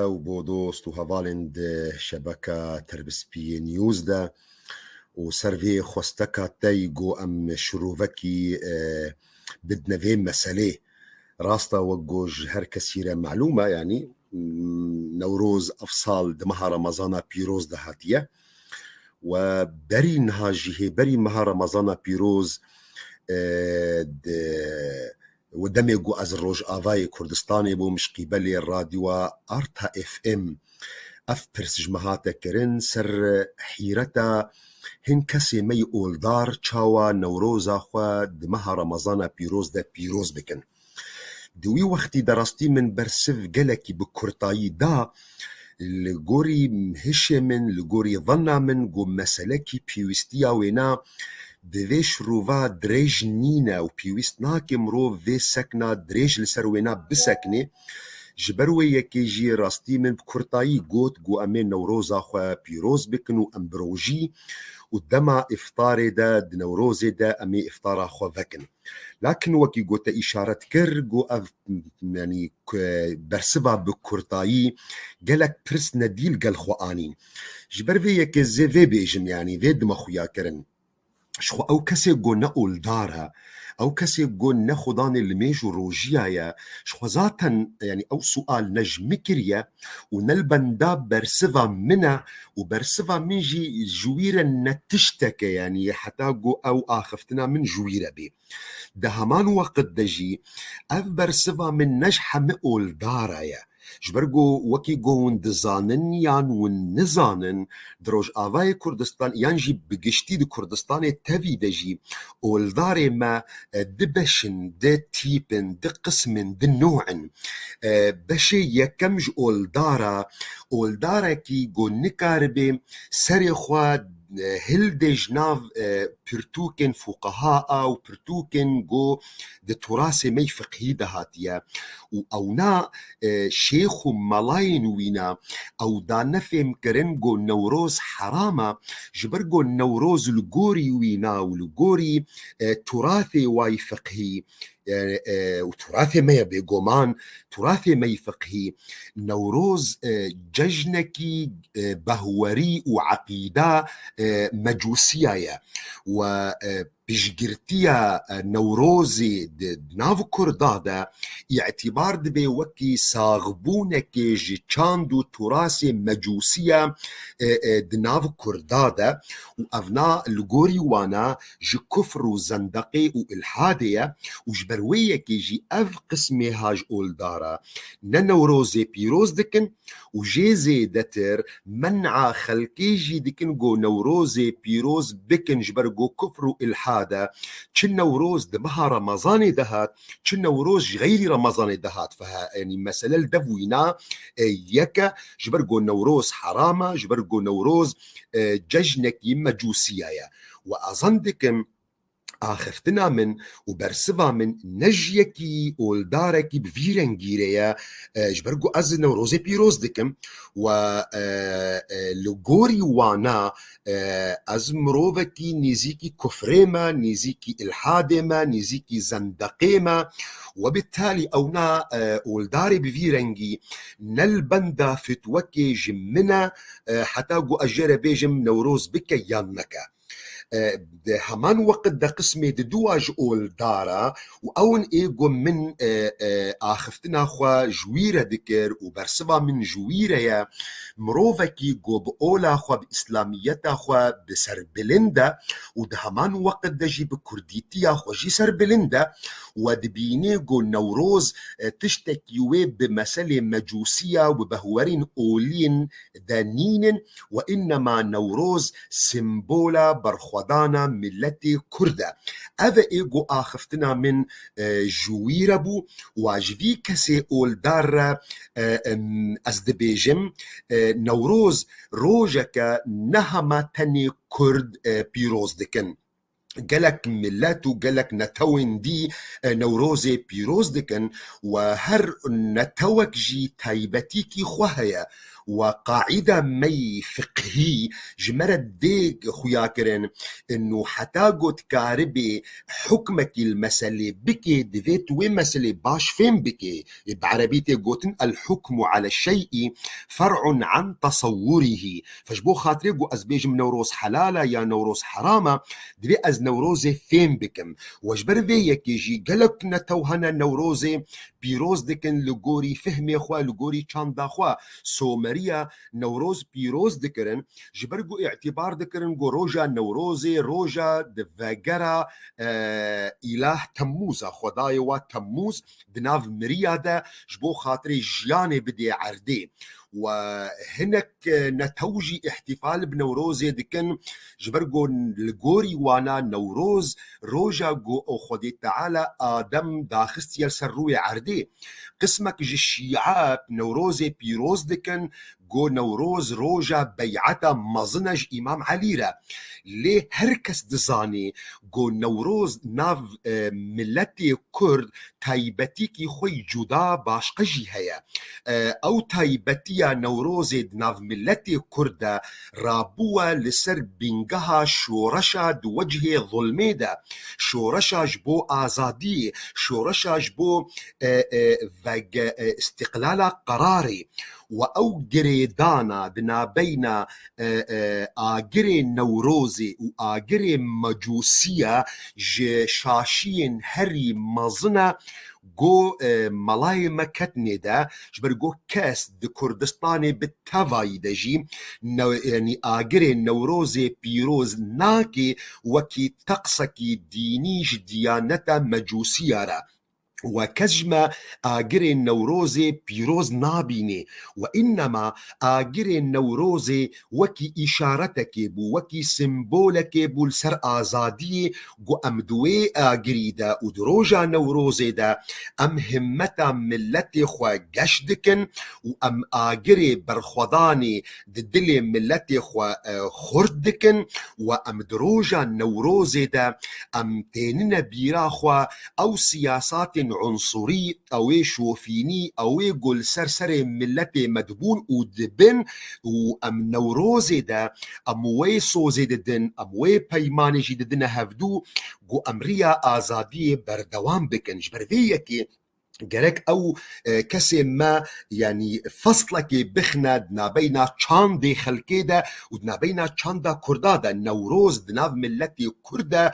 وبودوست وهافالند شبكة تربسبي نيوز دا وسرفي خوستكا تايجو أم شروفكي بدنا فين مسألة راستا وجوج هر كثيرة معلومة يعني نوروز أفصال دمها رمضان بيروز دهاتية وبري نهاجيه بري مها رمضان بيروز ودمجو از روج آوای کردستانی بو مش قبلی الراديو ارتا اف ام اف پرسج مهاتا کرن سر حیرتا هن کسی می اولدار چاوا نوروزا خوا دمها رمضان پیروز دا پیروز بکن دوی وقتی درستی من برسف گلکی بکرتایی دا لگوری هشه من لگوری ظنا من گو مسلکی پیوستیا وینا دوی شروفا دریج نینا و پیوست ناکی مرو وی سکنا دریج لسر وینا بسکنه جبروی یکی جی راستی من بکرتایی گوت گو امین نوروزا خوا پیروز بکن و امبروجی و دما افطار دا نوروز دا امي افطار خوا فكن لكن وكي قوت إشارة كر جو يعني برسبا بكرتاي قالك برس نديل قال خوانين جبر في يكي زي في بيجن يعني في دم خويا كرن شخو او كسي قو نقول دارها او كسي قو نخدان الميجو روجيا شخو ذاتا يعني او سؤال نجمكريا ونلبندا برسفا منا وبرسفا منجي جويرا نتشتكي يعني حتى قو او اخفتنا من جويرا بي ده همان وقت دجي اف برسفا من نجحة مقول دارا جبرگو وکی گون دزانن یان و نزانن دروج آوای کردستان یان جی بگشتی د کردستان تاوی دجی اولدار ما دبشن د تیپن د قسمن د نوعن بشي یکمج اولدارا کی گو نکاربه سری خواد هل دي جناف برتوكن فقهاء و برتوكن جو دي تراث مي فقهي دهاتيا او نا شيخ ملاين وينا او دا نفهم كرن جو نوروز حرامة جبر جو نوروز الجوري وينا والجوري تراثي واي فقهي وتراثي ما يبي جومان تراثي ما فقهي نوروز ججنكي بهوري وعقيدة مجوسية و بجرتيا نوروزي ناف كردادا اعتبار دبي وكي صاغبونك جيشاندو تراثي مجوسية دناف كردادا وأفنا الغوري وانا جي كفر وزندقي والحادية وجبروية كي جي أف قسمي هاج أولدارا نوروزي بيروز دكن وجيزي دتر منع خلقي جي دكن جو نوروزي بيروز بكن جبرجو كفر والحادية چن نوروز دمها رمضاني دهات چن نوروز غير رمضاني دهات فها يعني مسألة الدفوينا يكا جبرقو نوروز حرامة جبرقو نوروز ججنك مجوسية وأظن دكم آخفتنا من وبرسفا من نجيكي والداركي بفيرنجيريا جبرقو أز نوروزي بيروز دكم و لغوري وانا از مروفكي نيزيكي كفريما نيزيكي الحادما نيزيكي زندقيما وبالتالي اونا والداري بفيرنجي نلبندا فتوكي جمنا حتى قو أجر بيجم نوروز بك يانكا همان وقت دا قسمي دواج أول دارا وأون إيقو من آخفتنا خوا جويرة دكر وبرسبا من جويرة يا مروفكي قو بأولا خوا بإسلاميتا خوا بسر بلندا وده همان وقت دا جي بكرديتيا خوا جي سر بلندا ودبيني قو نوروز تشتكيوه بمسألة مجوسية وبهورين أولين دانين وإنما نوروز سيمبولا برخودانا ملتي كردة أذا إيقو آخفتنا من جويربو واجفي كسي أول دار أزدبيجم نوروز روجك نهما تاني كرد بيروز دكن قالك ملاتو قالك نتوين دي نوروزي بيروز دكن وهر نتوك جي تايبتيكي خوهيا وقاعدة مي فقهي جمرة ديك خياكرن انه حتاقو تكاربي حكمك المسألة بكي دفيت وين مسألة باش فين بكي بعربيتي قوتن الحكم على الشيء فرع عن تصوره فجبو خاطري قو أزبيج نوروز حلالة يا نوروز حرامة دبي از نوروزي فين بكم وجبر في يكيجي قالك نتوهنا نوروزي بيروز دكن لغوري فهمي خوا لغوري چاندا خوا سومريا نوروز بيروز دكرن جبرقو اعتبار دكرن قو روجا نوروزي روجا دفاقرا إله تموز خداي وتموز دناف مريا دا جبو خاطري جياني بدي عردي وهناك نتوجي احتفال بنوروز دكن جبرقو الجوري وانا نوروز روجا جو او خدي تعالى آدم داخستي السروي عردي قسمك جي الشيعات نوروز بيروز دكن جو نوروز روجا بيعتا مزنج إمام علي ليه هركس دزاني جو نوروز ناف ملتي كرد تايبتيكي خوي جدا باشقجي هيا او تايبتيا نوروز ناف ملتي كرد رابوا لسر بينجها شورشا دو وجه ظلميدا شورشا جبو آزادي شورشا جبو استقلال قراري وأو جريدانا دنا بين آجري نوروزي وآجري مجوسية شاشين هري مزنا جو ملاي مكتني دا جبر جو كاس دي كردستاني بالتافاي دجي يعني آجري نوروزي بيروز ناكي وكي تقسكي دينيش ديانتا مجوسية را وكجما آجر النوروزي بيروز نابيني وإنما آجر النوروزي وكي إشارتك بو وكي سمبولك بو لسر آزادي جو أمدوي آجري دا ودروجا نوروزي دا أم همتا ملتي خوا جشدكن وأم آجري برخوضاني ددلي ملتي خوا خردكن وأم دروجا نوروزي دا أم تيننا بيرا خوا أو سياسات عنصري او شوفيني او قول سرسر ملتي مدبون ودبن وام نوروزي دا اموي سوزي ددن اموي بيماني جددن هفدو جو امريا آزادي بردوام بكن جبرفيكي جرك او كسي ما يعني فصلك بخنا دنا بينا چاندي خلكيدا ودنا بينا چاندا كردادا نوروز دناف ملتي كردا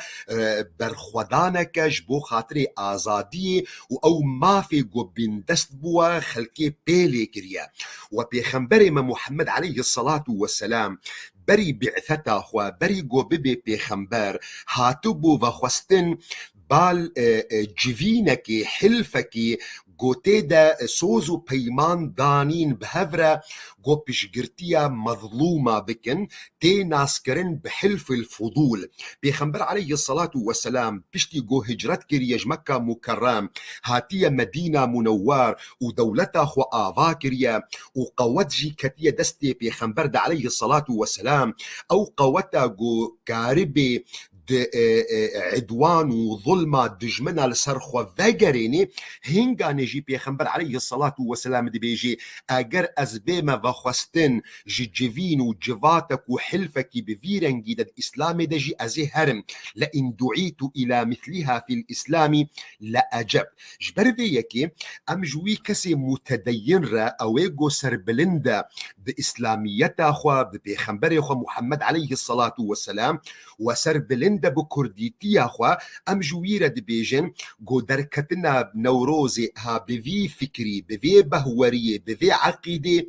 برخودانك جبو خاطري آزادي او ما في جو بين دست بوا خلكي بيلي كريا وبيخنبري محمد عليه الصلاة والسلام بري بعثتا خوا بري جو ببي بيخنبر هاتبو وخوستن بال جيفينكي حلفكي گوته دا سوزو پیمان دانین بهفره گو پشگرتیا مظلومه بکن تی ناسکرن بحلف الفضول پیغمبر علیه الصلاة والسلام پشتی گو هجرت کریج مکه مکرم هاتیه مدینه منور و دولتا خو آوا کریه و قوت جی کتیه دستی پیغمبر دا علیه الصلاة والسلام او قوتا گو کاربی عدوان وظلمة دجمنا لسرخوا فاقريني هنگا نجي بيخنبر عليه الصلاة والسلام دي بيجي اگر از بيما وخوستن جيجيفين وجفاتك وحلفك بفيرنجي دا الإسلام دجي ازي هرم لئن دعيت إلى مثلها في الإسلام لأجب جبر ذيكي ام جوي كسي متدين را اويقو سربلندا بإسلاميتا خوا بيخنبر خوا محمد عليه الصلاة والسلام وسربلندا بكرديتي أخوا أم جويرة دبيجن جو دركتنا نوروزي ها بفي فكري بفي بهورية بفي عقيدة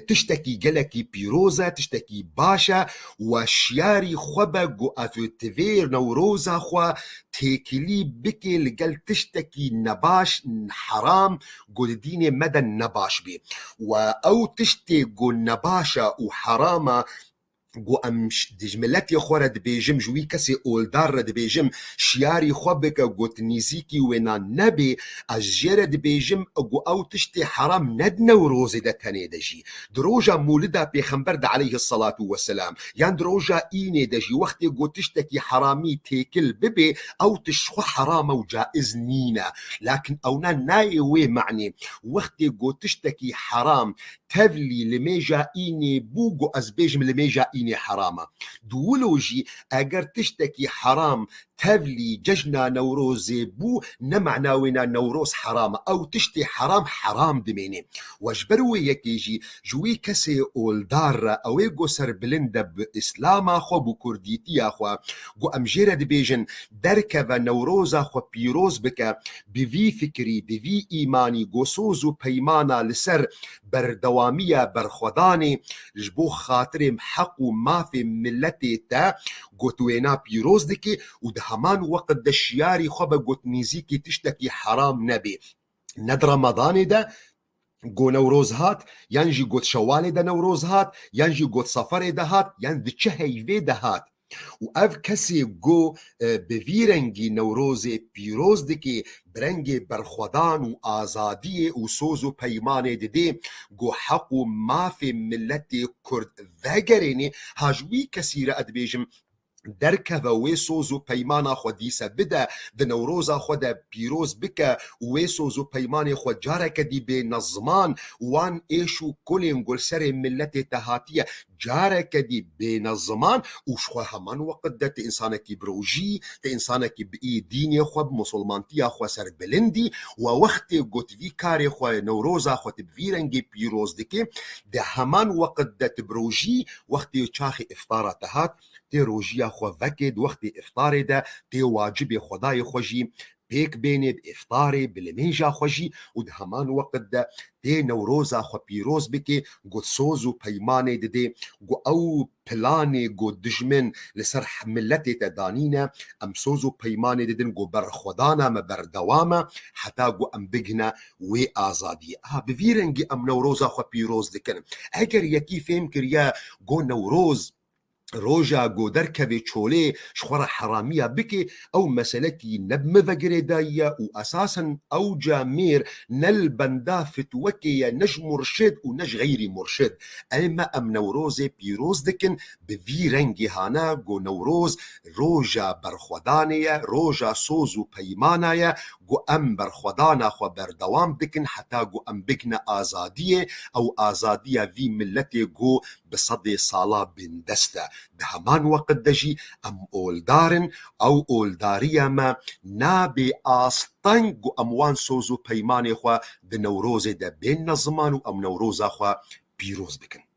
تشتكي جلكي بيروزا تشتكي باشا وشياري خبا جو أثوتفير نوروزا خوا تيكلي بكي لقل تشتكي نباش حرام جو ديني مدى نباش بي أو تشتكي جو نباشا وحراما گو ام دجملتی خورد بیجم جوی کسی اولدار رد بیجم شیاری خواب که گوت نیزیکی وینا نبی از جرد بیجم گو او تشتی حرام ند نوروز ده تنه دجی دروجا مولدا پیغمبر ده علیه الصلاة والسلام یان دروجا اینه دجی وقتی گو تشتکی حرامی تیکل ببی او تشخو حرام و جائز نینا لكن اونا نايوي معني وقتی گو تشتکی حرام تفلي لميجا إيني بوغو أزبيجم لميجا إيني حرامة دولوجي أجر تشتكي حرام تفلي ججنا نوروزي بو نمعنا وينا نوروز حرامة أو تشتي حرام حرام دميني واجبروي يكيجي جوي كسي أولدار أو يقو سر بلندا بإسلاما خو بكرديتي أخوا قو أمجيرة دبيجن دركبا نوروزا خو بيروز بكا بفي فكري بفي إيماني قو سوزو بيمانا لسر بردوامية برخوداني جبو خاطري محقو ما في ملتي تا قوتوينا بيروز دكي ودهمان وقت دشياري خوبا قوت نيزيكي تشتكي حرام نبي ند رمضان ده گو نوروز هات ينجي قوت شوالي ده نوروز هات ينجي قوت صفر ده هات ين دچه هيوه ده هات و اف کسی گو بویرنگی نوروز پیروز دکی برنگ برخودان و آزادی و سوز و پیمان دیده گو حق و مافی ملت کرد وگرینی هاجوی کسی را ادبیجم دركه ويسوزو بيمانا خوديسا بدا دنوروزا خودا بيروز بكا ويسوزو بيماني خود جارك دي بنظمان وان ايشو كولين قول سري ملتي تهاتية جارك دي بنظمان وشخوا همان وقت دا تإنسانك بروجي تإنسانك بإي ديني خود مسلمانتيا خوا سر بلندي ووقت قوت في كاري خوا نوروزا خود بفيرنجي بيروز دكي دا همان وقت دا تبروجي وقت يوچاخي افطارا تهات تي روجيا خو وكد وقت افطاري ده تي واجب خداي خوجي بيك بيني بافطاري بالميجا خوجي ودهمان وقت ده تي نوروزا خو بيروز بكي قد سوزو بيماني دي قو او بلاني قو دجمن لسرح ملتي تدانينا ام سوزو بيماني دين قو بر خدانا ما بر دواما حتى قو ام بجنا وي ازادي بفيرنجي ام نوروزا خو بيروز دكن اگر يكي فهم كريا قو نوروز روجا قو دركبي تشولي شخورا حرامية بكي أو مسلكي نبم فقريدايا وأساسا أو جامير نل بندا فتوكي نج مرشد ونج غيري مرشد ألما أم نوروزي بيروز دكن بفي رنجي هانا قو نوروز روجا برخودانيا روجا سوزو بيمانايا قو أم برخودانا خو بردوام دكن حتى قو أم بكنا آزادية أو آزادية في ملتي قو بصدي صالة بن دستا بهمان وقت دجي ام اولدارن او اولداريا ما نابي آستنگ اموان سوزو پیماني خوا دنوروز ده بين نظمان و ام نوروز خوا بيروز بكن